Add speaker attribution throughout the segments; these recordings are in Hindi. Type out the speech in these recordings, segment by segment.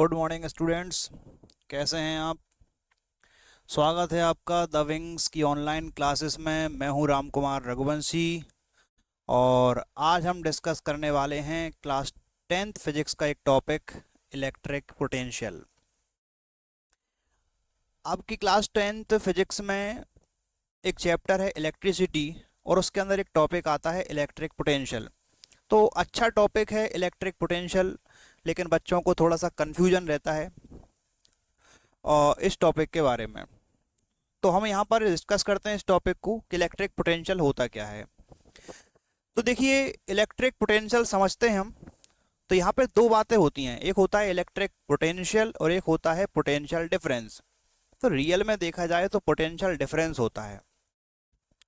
Speaker 1: Good morning students. कैसे हैं आप? स्वागत है आपका द विंग्स की ऑनलाइन क्लासेस में। मैं हूं राम कुमार रघुवंशी और आज हम डिस्कस करने वाले हैं क्लास 10th फिजिक्स का एक टॉपिक, इलेक्ट्रिक पोटेंशियल। आपकी क्लास 10th फिजिक्स में एक चैप्टर है इलेक्ट्रिसिटी और उसके अंदर एक टॉपिक आता है इलेक्ट्रिक पोटेंशियल। तो अच्छा टॉपिक है इलेक्ट्रिक पोटेंशियल, लेकिन बच्चों को थोड़ा सा कन्फ्यूजन रहता है और इस टॉपिक के बारे में। तो हम यहाँ पर डिस्कस करते हैं इस टॉपिक को कि इलेक्ट्रिक पोटेंशियल होता क्या है। तो देखिए, इलेक्ट्रिक पोटेंशियल समझते हैं हम तो यहाँ पे दो बातें होती हैं, एक होता है इलेक्ट्रिक पोटेंशियल और एक होता है पोटेंशियल डिफरेंस। तो रियल में देखा जाए तो पोटेंशियल डिफरेंस होता है।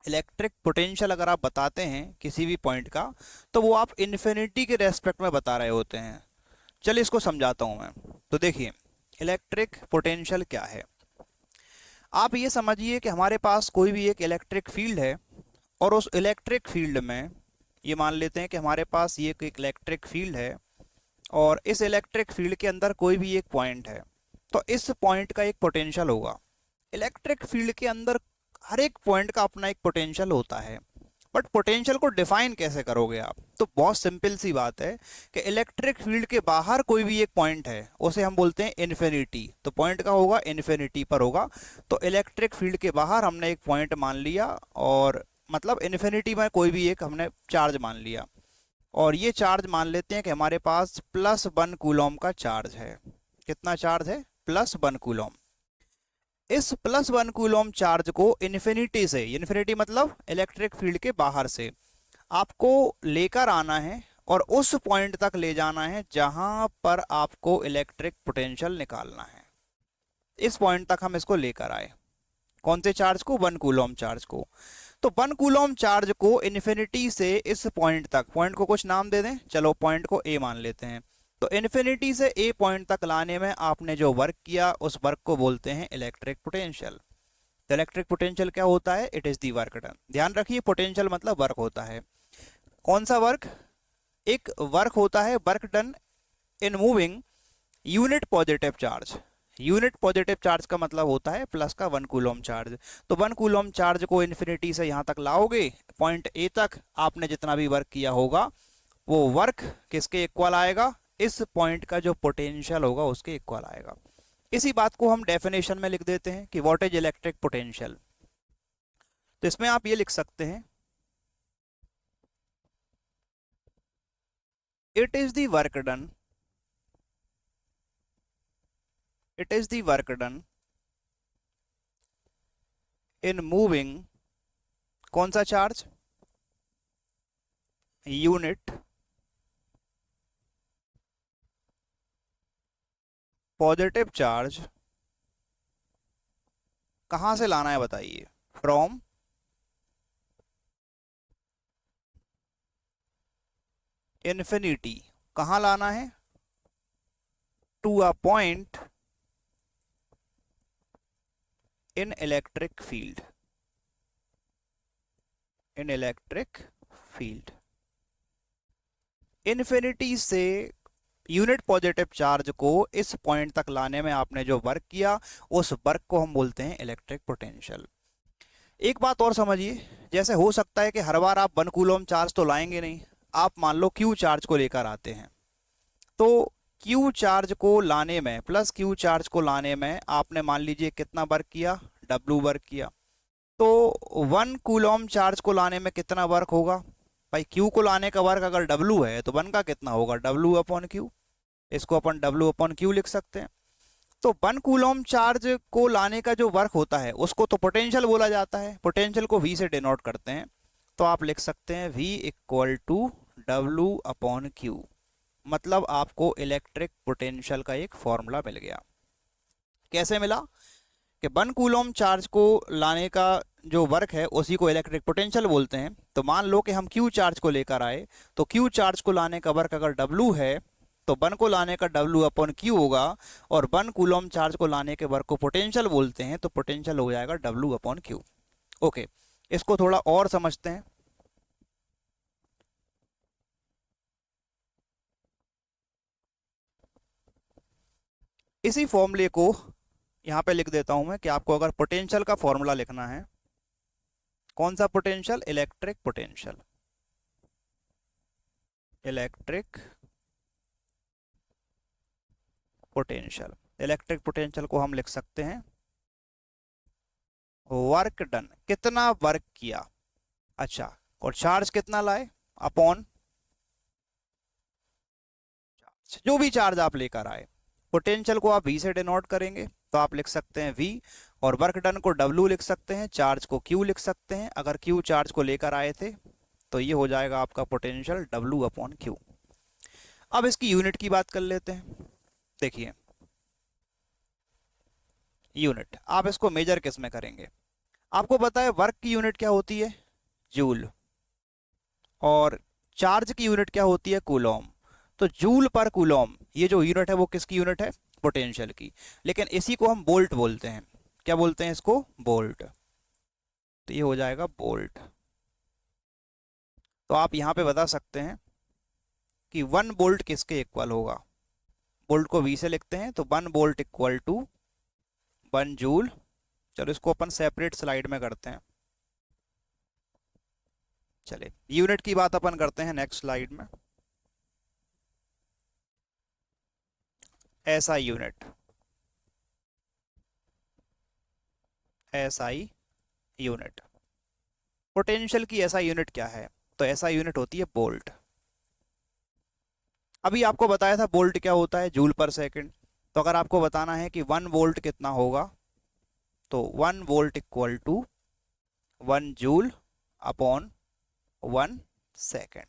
Speaker 1: इलेक्ट्रिक पोटेंशियल अगर आप बताते हैं किसी भी पॉइंट का, तो वो आप इन्फिनिटी के रेस्पेक्ट में बता रहे होते हैं। चलिए इसको समझाता हूँ मैं। तो देखिए, इलेक्ट्रिक पोटेंशियल क्या है। आप ये समझिए कि हमारे पास कोई भी एक इलेक्ट्रिक फील्ड है और उस इलेक्ट्रिक फील्ड में ये मान लेते हैं कि हमारे पास ये एक इलेक्ट्रिक फील्ड है और इस इलेक्ट्रिक फील्ड के अंदर कोई भी एक पॉइंट है, तो इस पॉइंट का एक पोटेंशियल होगा। इलेक्ट्रिक फील्ड के अंदर हर एक पॉइंट का अपना एक पोटेंशियल होता है। बट पोटेंशियल को डिफाइन कैसे करोगे आप? तो बहुत सिंपल सी बात है कि इलेक्ट्रिक फील्ड के बाहर कोई भी एक पॉइंट है, उसे हम बोलते हैं इन्फिनिटी। तो पॉइंट का होगा इन्फिनिटी पर होगा। तो इलेक्ट्रिक फील्ड के बाहर हमने एक पॉइंट मान लिया और मतलब इन्फिनिटी में कोई भी एक हमने चार्ज मान लिया और ये चार्ज मान लेते हैं कि हमारे पास +1 कूलॉम का चार्ज है। कितना चार्ज है? +1 कूलॉम। इस +1 कूलॉम चार्ज को इन्फिनिटी से, इन्फिनिटी मतलब इलेक्ट्रिक फील्ड के बाहर से, आपको लेकर आना है और उस पॉइंट तक ले जाना है जहां पर आपको इलेक्ट्रिक पोटेंशियल निकालना है। इस पॉइंट तक हम इसको लेकर आए। कौन से चार्ज को? 1 कूलॉम चार्ज को। तो 1 कूलॉम चार्ज को इन्फिनिटी से इस पॉइंट तक, पॉइंट को कुछ नाम दे दें, चलो पॉइंट को ए मान लेते हैं। तो इन्फिनिटी से ए पॉइंट तक लाने में आपने जो वर्क किया उस वर्क को बोलते हैं इलेक्ट्रिक पोटेंशियल। तो इलेक्ट्रिक पोटेंशियल क्या होता है? It is the work done. ध्यान रखिए, पोटेंशियल मतलब वर्क होता है। कौन सा वर्क? एक वर्क होता है work done in moving unit positive charge. Unit positive charge का मतलब होता है प्लस का 1 कूलॉम चार्ज। तो 1 कूलॉम चार्ज को इन्फिनिटी से यहाँ तक लाओगे, पॉइंट ए तक आपने जितना भी वर्क किया होगा वो वर्क किसके इक्वल आएगा? इस पॉइंट का जो पोटेंशियल होगा उसके इक्वल आएगा। इसी बात को हम डेफिनेशन में लिख देते हैं कि व्हाट इज इलेक्ट्रिक पोटेंशियल। तो इसमें आप ये लिख सकते हैं, it is the work done, it is the work done in moving, कौन सा चार्ज? Unit positive charge. कहां से लाना है बताइए? From infinity. कहां लाना है? To a point in electric field, in electric field. Infinity से यूनिट पॉजिटिव चार्ज को इस पॉइंट तक लाने में आपने जो वर्क किया उस वर्क को हम बोलते हैं इलेक्ट्रिक पोटेंशियल। एक बात और समझिए, जैसे हो सकता है कि हर बार आप 1 कूलॉम चार्ज तो लाएंगे नहीं। आप मान लो क्यू चार्ज को लेकर आते हैं, तो क्यू चार्ज को लाने में, प्लस क्यू चार्ज को लाने में आपने मान लीजिए कितना वर्क किया? डब्लू वर्क किया। तो 1 कूलॉम चार्ज को लाने में कितना वर्क होगा? भाई क्यू को लाने का वर्क अगर डब्लू है तो 1 का कितना होगा? W upon Q. इसको अपन डब्लू अपॉन क्यू लिख सकते हैं। तो 1 कूलॉम चार्ज को लाने का जो वर्क होता है उसको तो पोटेंशियल बोला जाता है। पोटेंशियल को वी से डिनोट करते हैं। तो आप लिख सकते हैं V equal to W upon Q. मतलब आपको इलेक्ट्रिक पोटेंशियल का एक फॉर्मूला मिल गया। कैसे मिला? कि 1 कूलॉम चार्ज को लाने का जो वर्क है उसी को इलेक्ट्रिक पोटेंशियल बोलते हैं। तो मान लो कि हम क्यू चार्ज को लेकर आए, तो क्यू चार्ज को लाने का वर्क अगर डब्लू है तो 1 को लाने का डब्लू अपॉन क्यू होगा, और 1 कूलॉम चार्ज को लाने के वर्क को पोटेंशियल बोलते हैं, तो पोटेंशियल हो जाएगा डब्लू अपॉन क्यू। ओके, इसको थोड़ा और समझते हैं। इसी फॉर्मूले को यहाँ पे लिख देता हूँ मैं कि आपको अगर पोटेंशियल का फॉर्मूला लिखना है, कौन सा potential, electric potential, electric potential, electric potential को हम लिख सकते हैं वर्क डन, कितना वर्क किया, अच्छा, और चार्ज कितना लाए अपॉन जो भी चार्ज आप लेकर आए। पोटेंशियल को आप V से डिनोट करेंगे तो आप लिख सकते हैं V, और वर्क डन को W लिख सकते हैं, चार्ज को Q लिख सकते हैं। अगर Q चार्ज को लेकर आए थे तो ये हो जाएगा आपका पोटेंशियल W अपॉन Q। अब इसकी यूनिट की बात कर लेते हैं। देखिए यूनिट, आप इसको मेजर किस में करेंगे, आपको पता है वर्क की यूनिट क्या होती है, जूल, और चार्ज की यूनिट क्या होती है, कूलॉम। तो जूल पर कूलॉम ये जो यूनिट है वो किसकी यूनिट है, पोटेंशियल की। लेकिन इसी को हम बोल्ट बोलते हैं, क्या बोलते हैं इसको, बोल्ट। तो ये हो जाएगा बोल्ट। तो आप यहां पे बता सकते हैं कि 1 बोल्ट किसके इक्वल होगा, बोल्ट को V से लिखते हैं तो 1 बोल्ट इक्वल टू 1 जूल। चलो इसको अपन सेपरेट स्लाइड में करते हैं। चलिए यूनिट की बात अपन करते हैं नेक्स्ट स्लाइड में। SI unit, SI unit, potential की SI यूनिट क्या है, तो SI यूनिट होती है बोल्ट। अभी आपको बताया था बोल्ट क्या होता है, जूल पर सेकंड। तो अगर आपको बताना है कि 1 वोल्ट कितना होगा, तो 1 volt equal to 1 joule upon 1 second.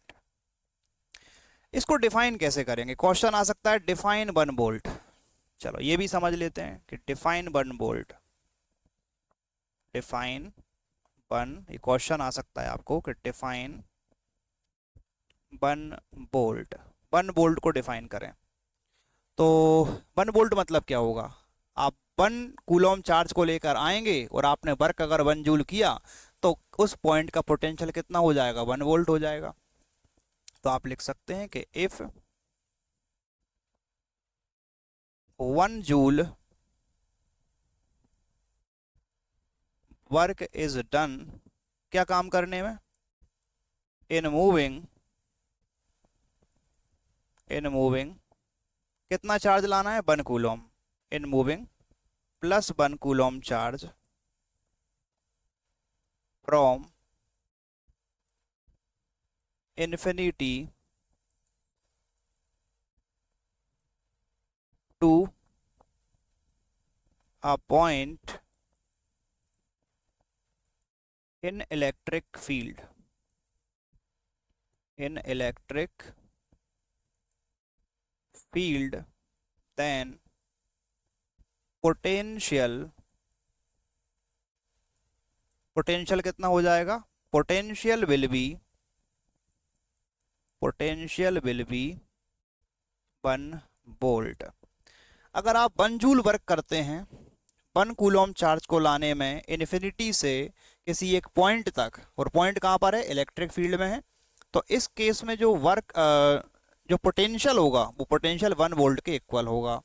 Speaker 1: इसको डिफाइन कैसे करेंगे, क्वेश्चन आ सकता है डिफाइन 1 वोल्ट। चलो ये भी समझ लेते हैं कि डिफाइन 1 वोल्ट, डिफाइन 1, ये क्वेश्चन आ सकता है आपको कि डिफाइन 1 वोल्ट, 1 वोल्ट को डिफाइन करें। तो 1 वोल्ट मतलब क्या होगा, आप 1 कूलॉम चार्ज को लेकर आएंगे और आपने वर्क अगर 1 जूल किया तो उस पॉइंट का पोटेंशियल कितना हो जाएगा, 1 वोल्ट हो जाएगा। तो आप लिख सकते हैं कि if 1 joule work is done, क्या काम करने में, इन मूविंग कितना चार्ज लाना है, 1 Coulomb, in moving plus 1 coulomb charge from infinity to a point in electric field, in electric field, then potential कितना हो जाएगा, potential will be 1 वोल्ट। अगर आप 1 जूल वर्क करते हैं 1 कूलॉम चार्ज को लाने में इन्फिनिटी से किसी एक पॉइंट तक, और पॉइंट कहाँ पर है, इलेक्ट्रिक फील्ड में है, तो इस केस में जो वर्क जो पोटेंशियल होगा वो पोटेंशियल 1 वोल्ट के इक्वल होगा।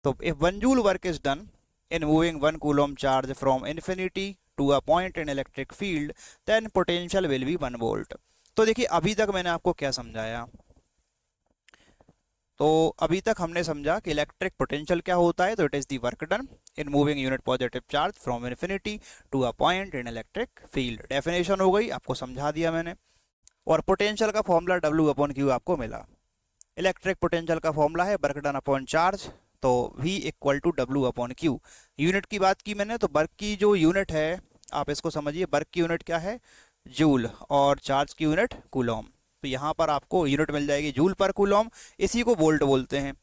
Speaker 1: तो if 1 joule work is done in moving 1 coulomb charge from infinity to a point in electric field, then potential will be 1 volt. तो देखिए अभी तक मैंने आपको क्या समझाया, तो अभी तक हमने समझा कि इलेक्ट्रिक पोटेंशियल क्या होता है, तो it is the work done in moving unit positive charge from infinity to a point in electric field. Definition हो गई, आपको समझा दिया मैंने। और पोटेंशियल का फॉर्मूला W अपॉन Q आपको मिला। इलेक्ट्रिक पोटेंशियल का फॉर्मूला है वर्क डन अपॉन चार्ज, तो V equal to W upon Q। Unit की बात की मैंने, तो वर्क की जो यूनिट है आप इसको समझिए, वर्क की यूनिट क्या है, जूल, और चार्ज की यूनिट कूलॉम। तो यहाँ पर आपको यूनिट मिल जाएगी जूल पर कूलॉम, इसी को वोल्ट बोलते हैं।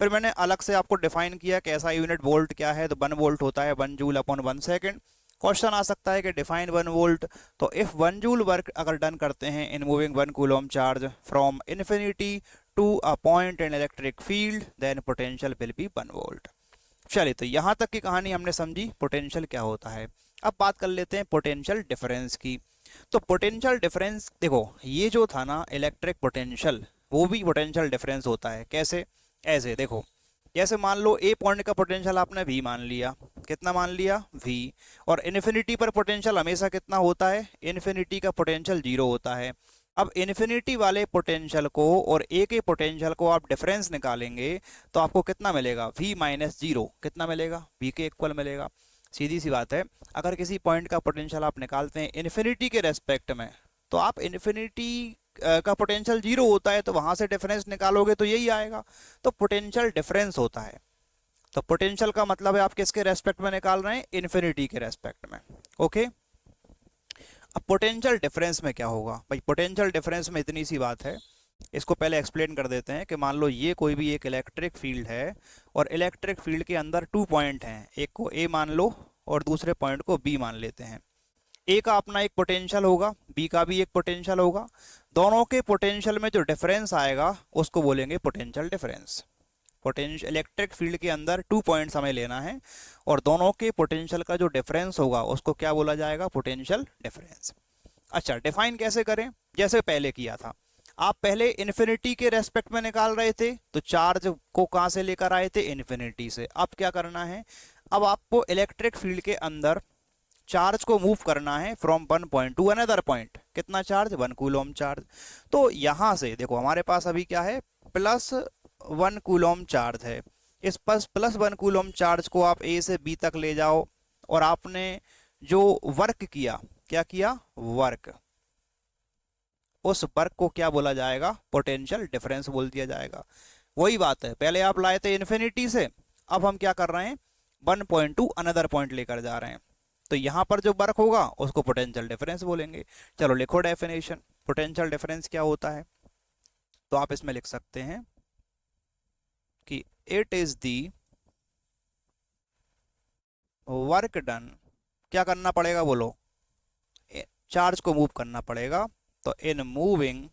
Speaker 1: फिर मैंने अलग से आपको डिफाइन किया कि ऐसा यूनिट वोल्ट क्या है, तो 1 वोल्ट होता है 1 जूल अपॉन 1 सेकेंड। क्वेश्चन आ सकता है कि डिफाइन 1 वोल्ट, तो इफ 1 जूल वर्क अगर डन करते हैं in moving 1 coulomb charge from infinity to a point in electric field, then potential will be 1 volt. चलिए तो यहाँ तक की कहानी हमने समझी पोटेंशियल क्या होता है। अब बात कर लेते हैं पोटेंशियल डिफरेंस की। तो पोटेंशियल डिफरेंस देखो, ये जो था ना इलेक्ट्रिक पोटेंशियल, वो भी पोटेंशियल डिफरेंस होता है। कैसे, ऐसे देखो, जैसे मान लो ए पॉइंट का पोटेंशियल आपने वी मान लिया, कितना मान लिया, वी, और इन्फिनिटी पर पोटेंशियल हमेशा कितना होता है, इन्फिनिटी का पोटेंशियल 0 होता है। अब इन्फिनिटी वाले पोटेंशियल को और ए के पोटेंशियल को आप डिफरेंस निकालेंगे तो आपको कितना मिलेगा, v माइनस 0, कितना मिलेगा, v के इक्वल मिलेगा। सीधी सी बात है, अगर किसी पॉइंट का पोटेंशियल आप निकालते हैं इन्फिनिटी के रेस्पेक्ट में, तो आप इन्फिनिटी का पोटेंशियल 0 होता है, तो वहां से डिफरेंस निकालोगे तो यही आएगा। तो पोटेंशियल डिफरेंस होता है। तो पोटेंशियल का मतलब है आप किसके रेस्पेक्ट में निकाल रहे हैं, इन्फिनिटी के रेस्पेक्ट में। ओके, अब पोटेंशियल डिफरेंस में क्या होगा भाई, पोटेंशियल डिफरेंस में इतनी सी बात है, इसको पहले एक्सप्लेन कर देते हैं कि मान लो ये कोई भी एक इलेक्ट्रिक फील्ड है और इलेक्ट्रिक फील्ड के अंदर 2 पॉइंट हैं, एक को ए मान लो और दूसरे पॉइंट को बी मान लेते हैं। ए का अपना एक पोटेंशियल होगा, बी का भी एक पोटेंशियल होगा, दोनों के पोटेंशियल में जो डिफरेंस आएगा उसको बोलेंगे potential difference. Potential electric field के अंदर 2 पॉइंट्स हमें लेना है और दोनों के पोटेंशियल का जो डिफरेंस होगा उसको क्या बोला जाएगा, पोटेंशियल डिफरेंस। अच्छा, डिफाइन कैसे करें, जैसे पहले किया था, आप पहले इन्फिनिटी के रेस्पेक्ट में निकाल रहे थे तो चार्ज को कहां से लेकर आए थे, इन्फिनिटी से। अब क्या करना है, अब आपको इलेक्ट्रिक फील्ड के अंदर चार्ज को मूव करना है from one point two another point. कितना चार्ज, 1 कूलम चार्ज। तो यहां से देखो हमारे पास अभी क्या है, +1 कूलम चार्ज है। इस पास +1 कूलम चार्ज को आप ए से बी तक ले जाओ और आपने जो वर्क किया, क्या किया, वर्क, उस वर्क को क्या बोला जाएगा, पोटेंशियल डिफरेंस बोल दिया जाएगा। वही बात है, पहले आप लाए थे इन्फिनिटी से, अब हम क्या कर रहे हैं, 1 पॉइंट टू अनदर पॉइंट लेकर जा रहे हैं, तो यहां पर जो वर्क होगा उसको पोटेंशियल डिफरेंस बोलेंगे। चलो लिखो डेफिनेशन, पोटेंशियल डिफरेंस क्या होता है, तो आप इसमें लिख सकते हैं कि it is the work done, क्या करना पड़ेगा बोलो, चार्ज को मूव करना पड़ेगा, तो इन मूविंग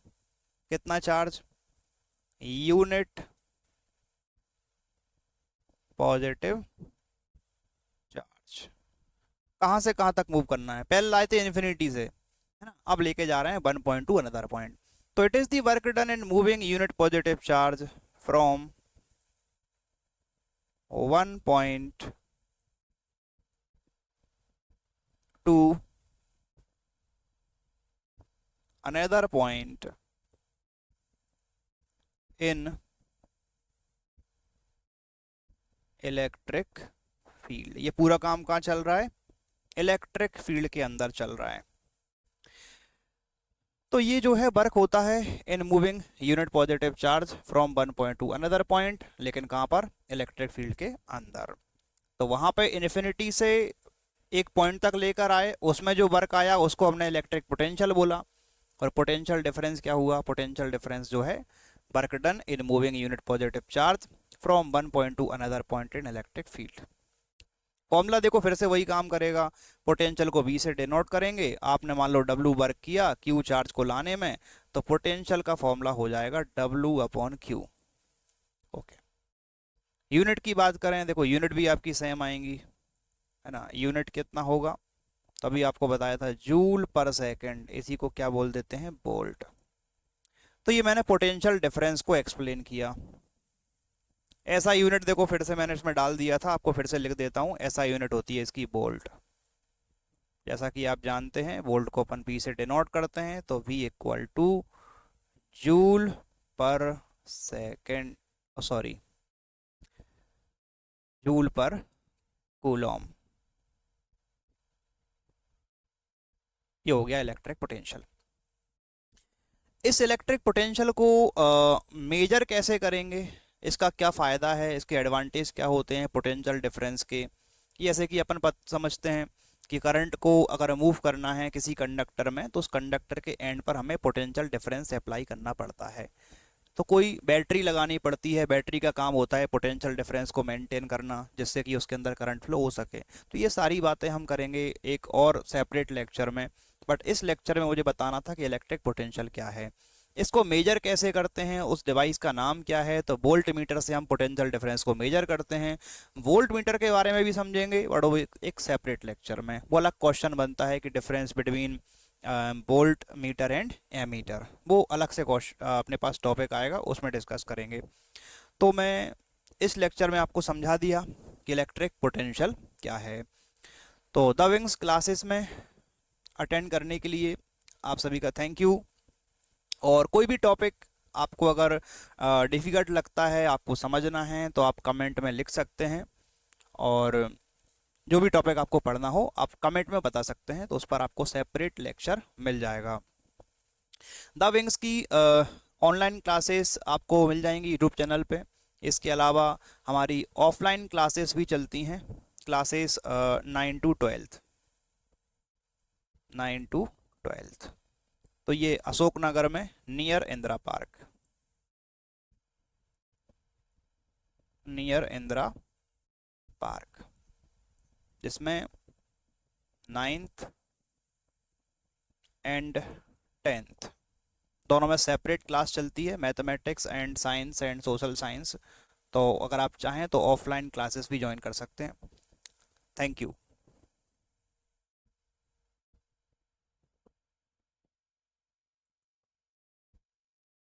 Speaker 1: कितना चार्ज, यूनिट पॉजिटिव चार्ज। कहां से कहां तक मूव करना है, पहले लाए थे इन्फिनिटी से, है ना, अब लेके जा रहे हैं 1 पॉइंट टू अनदर पॉइंट। तो it is the work done in moving unit positive charge from 1 point two another point in electric field. ये पूरा काम कहाँ चल रहा है, इलेक्ट्रिक फील्ड के अंदर चल रहा है। तो ये जो है वर्क होता है इन moving unit positive charge from 1 point two another point, लेकिन कहाँ पर, इलेक्ट्रिक फील्ड के अंदर। तो वहां पे इन्फिनिटी से एक पॉइंट तक लेकर आए, उसमें जो वर्क आया उसको हमने इलेक्ट्रिक पोटेंशियल बोला, और पोटेंशियल डिफरेंस क्या हुआ, पोटेंशियल डिफरेंस जो है work done in moving unit positive charge from 1 point two another point in electric field. Formula देखो फिर से वही काम करेगा, पोटेंशियल को V से डिनोट करेंगे, आपने मान लो W वर्क किया Q चार्ज को लाने में, तो पोटेंशियल का फॉर्मूला हो जाएगा W/Q। ओके, यूनिट की बात करें, देखो यूनिट भी आपकी सेम आएंगी, है ना, यूनिट कितना होगा, तभी आपको बताया था जूल पर सेकंड, इसी को क्या बोल देते हैं, वोल्ट। तो ये मैंने पोटेंशियल डिफरेंस को एक्सप्लेन किया। ऐसा यूनिट देखो फिर से मैंने इसमें डाल दिया था, आपको फिर से लिख देता हूं, ऐसा यूनिट होती है इसकी वोल्ट। जैसा कि आप जानते हैं वोल्ट को अपन P से डिनोट करते हैं, तो V इक्वल टू जूल पर सेकेंड, सॉरी जूल पर कूलॉम। ये हो गया इलेक्ट्रिक पोटेंशियल। इस इलेक्ट्रिक पोटेंशियल को मेजर कैसे करेंगे, इसका क्या फ़ायदा है, इसके एडवांटेज क्या होते हैं पोटेंशियल डिफरेंस के। जैसे कि अपन समझते हैं कि करंट को अगर मूव करना है किसी कंडक्टर में, तो उस कंडक्टर के एंड पर हमें पोटेंशियल डिफरेंस अप्लाई करना पड़ता है। तो कोई बैटरी लगानी पड़ती है, बैटरी का काम होता है पोटेंशियल डिफरेंस को मेंटेन करना, जिससे कि उसके अंदर करंट फ्लो हो सके। तो ये सारी बातें हम करेंगे एक और सेपरेट लेक्चर में, बट इस लेक्चर में मुझे बताना था कि इलेक्ट्रिक पोटेंशियल क्या है, इसको मेजर कैसे करते हैं, उस डिवाइस का नाम क्या है। तो वोल्ट मीटर से हम पोटेंशियल डिफरेंस को मेजर करते हैं। वोल्ट मीटर के बारे में भी समझेंगे, बट वो एक सेपरेट लेक्चर में, वो अलग क्वेश्चन बनता है कि difference between voltmeter and ammeter, वो अलग से अपने पास टॉपिक आएगा, उसमें डिस्कस करेंगे। तो मैं इस लेक्चर में आपको समझा दिया कि इलेक्ट्रिक पोटेंशियल क्या है। तो द विंग्स क्लासेस में अटेंड करने के लिए आप सभी का थैंक यू। और कोई भी टॉपिक आपको अगर डिफ़िकल्ट लगता है, आपको समझना है, तो आप कमेंट में लिख सकते हैं, और जो भी टॉपिक आपको पढ़ना हो आप कमेंट में बता सकते हैं, तो उस पर आपको सेपरेट लेक्चर मिल जाएगा। द विंग्स की ऑनलाइन क्लासेस आपको मिल जाएंगी यूट्यूब चैनल पे। इसके अलावा हमारी ऑफलाइन क्लासेस भी चलती हैं, क्लासेस 9 to 12। तो ये अशोक नगर में नियर इंदिरा पार्क, जिसमें 9th एंड 10th दोनों में सेपरेट क्लास चलती है, mathematics and science and social science. तो अगर आप चाहें तो ऑफलाइन क्लासेस भी ज्वाइन कर सकते हैं। Thank you.